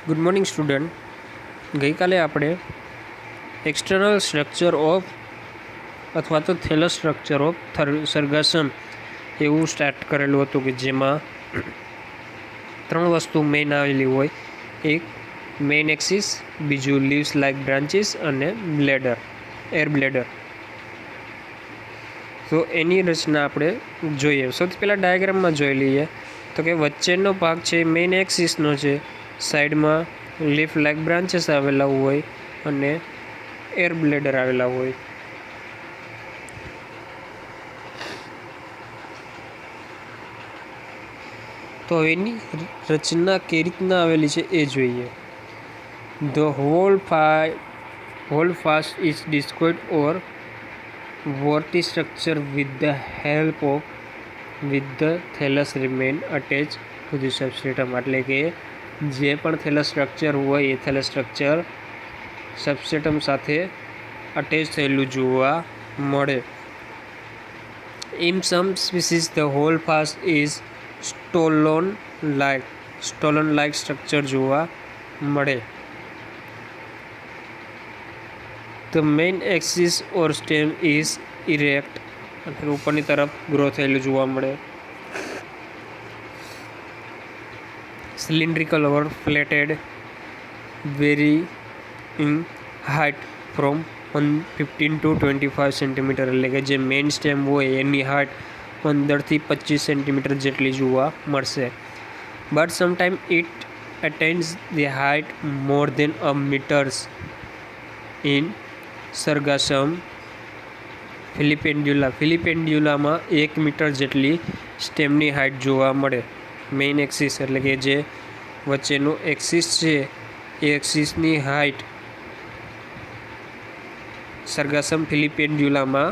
Good morning student. ગઈકાલે આપણે external structure of અથવા તો થેલસ સ્ટ્રક્ચર ઓફ સરગાસમ એવું સ્ટાર્ટ કરેલું હતું કે જેમાં ત્રણ વસ્તુ મેઇન આવેલી હોય. એક મેઇન એક્સિસ, બીજું લીવ્સ લાઇક બ્રાન્ચીસ અને બ્લેડર, એર બ્લેડર. તો એની રચના આપણે જોઈએ. સૌથી પહેલાં ડાયાગ્રામમાં જોઈ લઈએ તો કે વચ્ચેનો ભાગ છે મેઇન એક્સિસનો છે, સાઈડમાં લીફ લાઇક બ્રાન્ચીસ આવેલા હોય અને એર બ્લેડર આવેલા હોય. તો એની રચના કઈ રીતના આવેલી છે એ જોઈએ. The holdfast is discoid or warty structure with the thallus remain attach to the substratum. એટલે કે જે પણ થેલસ સ્ટ્રક્ચર હોય એ થેલસ સ્ટ્રક્ચર સબસ્ટ્રેટમ સાથે અટેચ થયેલું જોવા મળે. In some species the holdfast is stolon like structure જોવા મળે. The main axis or stem is erect, એટલે ઉપરની તરફ ગ્રો થયેલું જોવા મળે. Cylindrical or flatted, varying height from 15 to 25 centimetre. એટલે કે જે મેઇન સ્ટેમ હોય એની હાઇટ 15 થી 25 સેન્ટીમીટર જેટલી જોવા મળશે. But sometime it attains the height more than a metres in Sargassum ફિલિપેન્ડ્યુલામાં 1 મીટર જેટલી સ્ટેમની હાઇટ જોવા મળે. મેઇન એક્સિસ એટલે કે જે વચ્ચેનો એક્સિસ છે એ એક્સિસની હાઇટ સરગાસમ ફિલિપેન્ડ્યુલામાં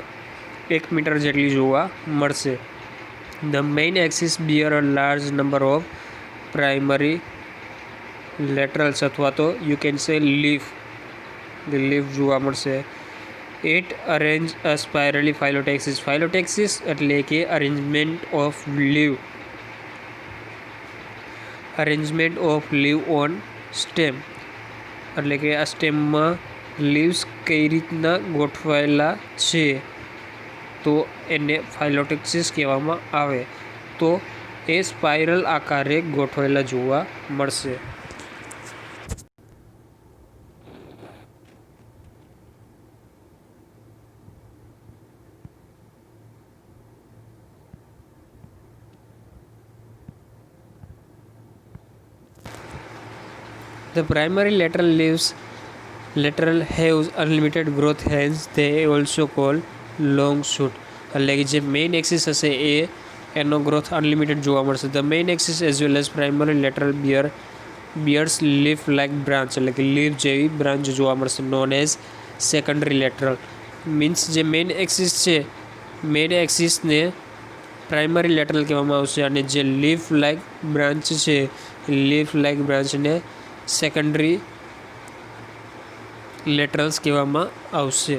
1 મીટર જેટલી જોવા મળશે. The main axis bear a large number of primary laterals અથવા તો યુ કેન સે લીફ જોવા મળશે. It arrange a સ્પાઇરલી ફાઇલોટેક્સિસ. ફાઇલોટેક્સિસ એટલે કે arrangement of leave on stem. એટલે કે આ સ્ટેમમાં લીવ્સ કઈ રીતના ગોઠવાયેલા છે તો એને ફાઇલોટેક્સિસ કહેવામાં આવે. તો એ સ્પાઇરલ આકારે ગોઠવાયેલા જોવા મળશે. The primary lateral has unlimited growth, hence they also called long shoot. એટલે કે જે મેઇન એક્સિસ હશે એનો ગ્રોથ અનલિમિટેડ જોવા મળશે. The main axis as well as primary lateral bears leaf like branch, એટલે કે લીફ જેવી બ્રાન્ચ જોવા મળશે. Known as secondary lateral means જે મેઇન એક્સિસ છે, મેઇન એક્સિસને પ્રાઇમરી લેટરલ કહેવામાં આવશે અને જે લીફ લાઇક બ્રાન્ચ છે લીફ લાઇક બ્રાન્ચને સેકન્ડરી લેટરલ્સ કહેવામાં આવશે.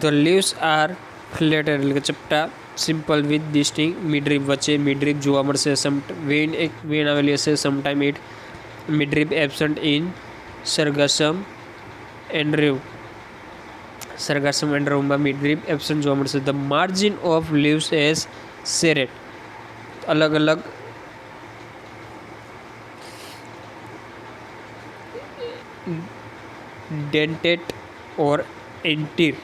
ધ લીવ્સ આર ફ્લેટ એટલે કે ચપટા, સિમ્પલ વિથ ડિસ્ટિંક્ટ મિડરીપ. વચ્ચે મિડરીપ જોવા મળશે. વેન આવેલી હશે. Sometime it midrib absent in Sargassum એન્ડ્રીવમાં મિડરીપ એબસન્ટ જોવા મળશે. The margin of leaves as serrate. અલગ અલગ ડેન્ટેટ ઓર એન્ટીર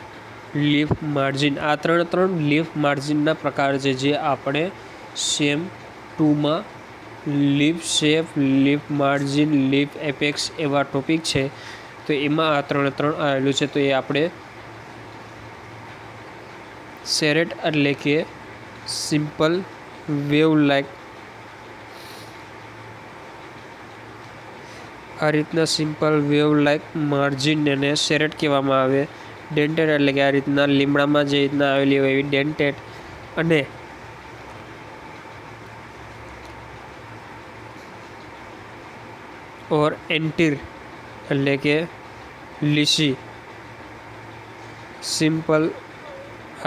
લીફ માર્જિન. આ ત્રણ લીફ માર્જિનના પ્રકાર છે જે આપણે સેમ 2માં leaf shape, leaf margin, leaf apex એવા ટોપિક છે તો એમાં આ ત્રણ આવેલું છે. તો એ આપણે સેરેટ એટલે કે સિમ્પલ વેવ લાઇક, આ રીતના સિમ્પલ વેવ લાઇક માર્જિન એને સેરેટ કહેવામાં આવે. ડેન્ટેડ એટલે કે આ રીતના લીમડામાં જે રીતના આવેલી હોય એવી ડેન્ટેડ, અને ઓર એન્ટીર એટલે કે લીસી. સિમ્પલ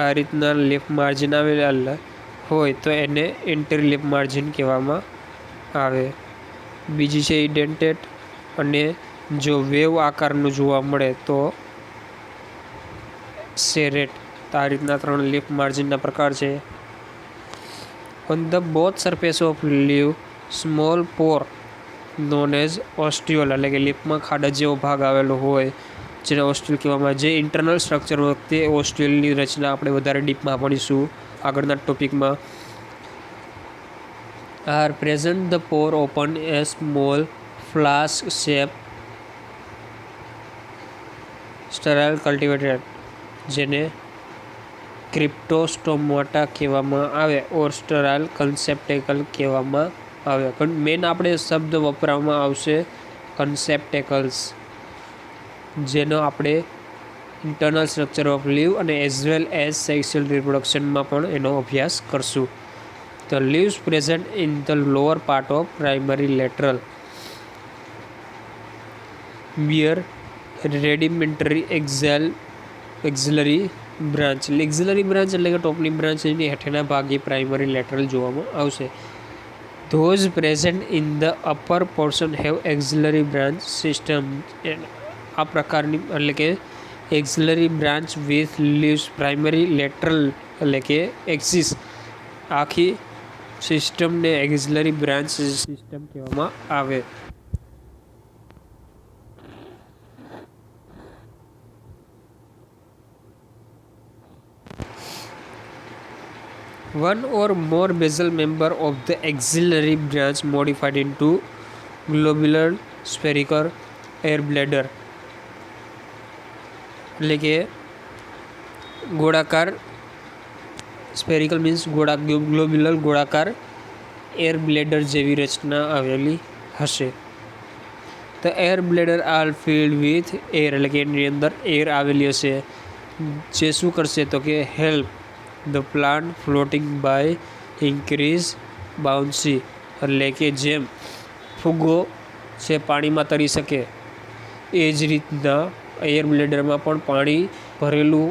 આ રીતના લીફ માર્જિન આવેલા હોય તો એને એન્ટીર લીફ માર્જિન કહેવામાં આવે. બીજી છે ઇડેન્ટેડ, અને જો વેવ આકારનું જોવા મળે તો સેરેટ. તો આ રીતના 3 લીફ માર્જિનના પ્રકાર છે. On the both surface of leave small pore known as ostiole, એટલે કે લીફમાં ખાડા જેવો ભાગ આવેલો હોય જેને ઓસ્ટિયોલ કહેવામાં આવે. જે ઇન્ટરનલ સ્ટ્રક્ચર વખતે ઓસ્ટિયોલની રચના આપણે વધારે ડીપમાં ભણીશું આગળના ટોપિકમાં. Are present the Por open A small flask shape sterile cultivated, જેને ક્રિપ્ટોસ્ટોમાટા કહેવામાં આવે ઓર સ્ટરાઇલ કન્સેપ્ટેકલ કહેવામાં આવે. પણ મેન આપણે શબ્દ વપરાવવામાં આવશે કન્સેપ્ટેકલ્સ, જેનો આપણે ઇન્ટરનલ સ્ટ્રક્ચર ઓફ લીવ અને એઝ વેલ એઝ સેક્સ્યુઅલ રિપ્રોડક્શનમાં પણ એનો અભ્યાસ કરશું. The leaves present in the lower part of primary lateral bear rudimentary axillary branch. Axillary branch એટલે કે ટોપની બ્રાન્ચ એની હેઠળના ભાગે પ્રાઇમરી લેટરલ જોવામાં આવશે. Those present in the upper portion have axillary branch system. આ પ્રકારની એટલે કે axillary branch with leaves primary lateral એટલે કે એક્સિસ આખી સિસ્ટમને એક્ઝિલરી બ્રાન્ચ સિસ્ટમ કહેવામાં આવે. One or more basal member of the axillary branch modified into globular spherical air bladder, એટલે કે ગોળાકાર, સ્ફેરિકલ મીન્સ ગ્લોબ્યુલર ગોળાકાર એર બ્લેડર જેવી રચના આવેલી હશે. The air bladder are filled with air, એટલે કે એની અંદર એર આવેલી હશે, જે શું કરશે તો કે help the plant floating by increase buoyancy, એટલે કે જેમ ફુગ્ગો છે પાણીમાં તરી શકે એ જ રીતના એર બ્લેડરમાં પણ પાણી ભરેલું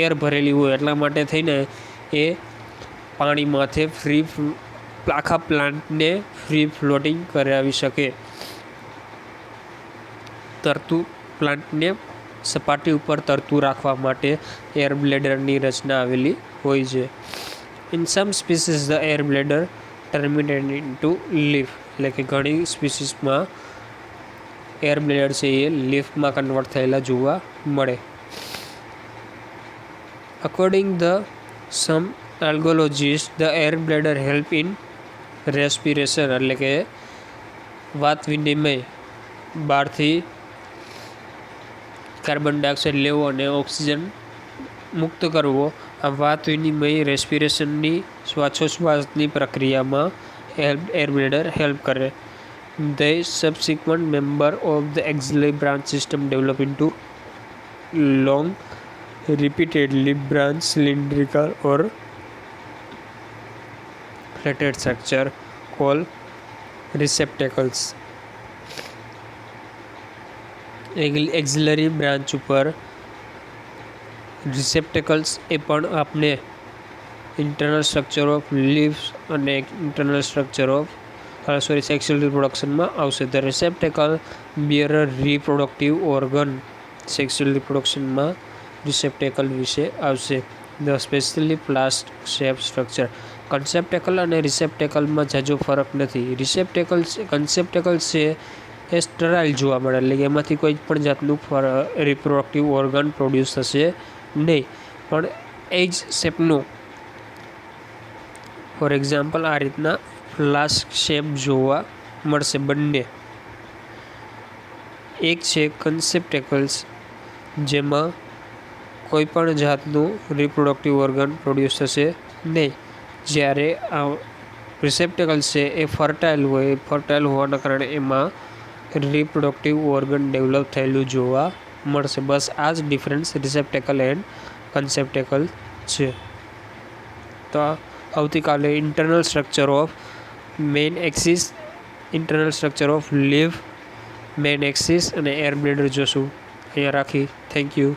એર ભરેલી હોય એટલા માટે થઈને એ પાણી માથે આખા પ્લાન્ટને ફ્રી ફ્લોટિંગ કરાવી શકે. પ્લાન્ટને સપાટી ઉપર તરતું રાખવા માટે એર બ્લેડરની રચના આવેલી હોય છે. In some species the air bladder terminate into leaf, એટલે કે ઘણી સ્પીસીસમાં એર બ્લેડર છે એ લીફમાં કન્વર્ટ થયેલા જોવા મળે. According the some algologists, the air bladder help in respiration, એટલે કે વાત વિનિમય, બહારથી કાર્બન ડાયોક્સાઇડ લેવો અને ઓક્સિજન મુક્ત કરવો. આ વાત વિનિમય રેસ્પિરેશનની શ્વાસોશ્વાસની પ્રક્રિયામાં એર બ્લેડર હેલ્પ કરે. The subsequent member of the axillary branch system develop into long repeatedly branched cylindrical or flatted structure called receptacles. Axillary branch ઉપર રિસેપ્ટેકલ્સ એ પણ આપણે ઇન્ટરનલ સ્ટ્રક્ચર ઓફ લીવ્સ અને ઇન્ટરનલ સ્ટ્રક્ચર ઓફ સેક્સ્યુઅલ રિપ્રોડક્શનમાં આવશે. The receptacle bear reproductive organ, sexual રિપ્રોડક્શનમાં receptacle વિશે આવશે. The specially flask shape structure. Conceptacle અને રિસેપ્ટેકલમાં ઝાઝો ફરક નથી. કન્સેપ્ટેકલ છે એ સ્ટરાઇલ જોવા મળે, એટલે કે એમાંથી કોઈ પણ જાતનું રિપ્રોડક્ટિવ ઓર્ગન પ્રોડ્યુસ થશે નહીં, પણ એ જ શેપનું, ફોર એક્ઝામ્પલ આ રીતના ફ્લાસ્ક શેપ જોવા મળશે બંને. એક છે કન્સેપ્ટેકલ્સ, જેમાં કોઈ પણ જાતનું રિપ્રોડક્ટિવ ઓર્ગન પ્રોડ્યુસ થશે નહીં, જ્યારે આ રિસેપ્ટેકલ્સ છે એ ફર્ટાઇલ હોવાના કારણે એમાં રિપ્રોડક્ટિવ ઓર્ગન ડેવલપ થયેલું જોવા મળશે. બસ આ જ ડિફરન્સ રિસેપ્ટેકલ એન્ડ કન્સેપ્ટેકલ છે. તો આવતીકાલે internal structure of main axis, internal structure of leave, main axis અને એર બ્લેડર જોશું. અહીંયા રાખી. Thank you.